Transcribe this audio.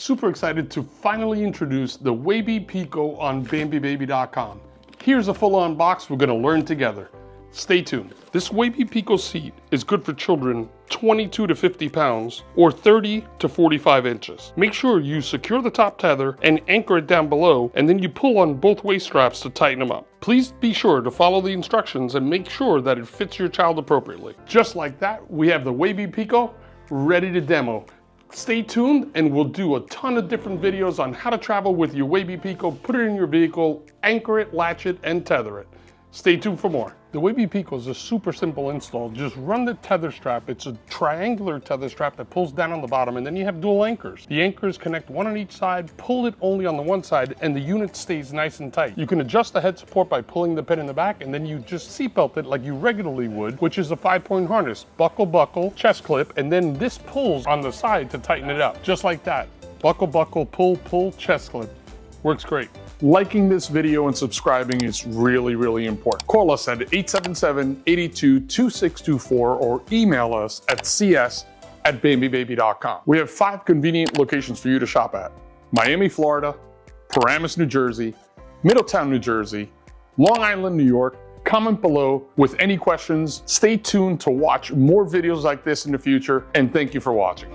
super excited to finally introduce the WayB Pico on BambiBaby.com. Here's a full-on box we're going to learn together. Stay tuned. This WayB Pico seat is good for children 22 to 50 pounds or 30 to 45 inches. Make sure you secure the top tether and anchor it down below, and then you pull on both waist straps to tighten them up. Please be sure to follow the instructions and make sure that it fits your child appropriately. Just like that, we have the WayB Pico ready to demo. Stay tuned and we'll do a ton of different videos on how to travel with your WayB Pico, put it in your vehicle, anchor it, latch it, and tether it. Stay tuned for more. The WayB Pico is a super simple install. Just run the tether strap. It's a triangular tether strap that pulls down on the bottom, and then you have dual anchors. The anchors connect one on each side, pull it only on the one side, and the unit stays nice and tight. You can adjust the head support by pulling the pin in the back, and then you just seatbelt it like you regularly would, which is a 5-point harness. Buckle, chest clip, and then this pulls on the side to tighten it up. Just like that. Buckle, pull, chest clip. Works great. Liking this video and subscribing is really important. Call us at 877-82-2624 or email us at cs@bambibaby.com. We have 5 convenient locations for you to shop at: Miami, Florida, Paramus, New Jersey, Middletown, New Jersey, Long Island, New York. Comment below with any questions. Stay tuned to watch more videos like this in the future, and thank you for watching.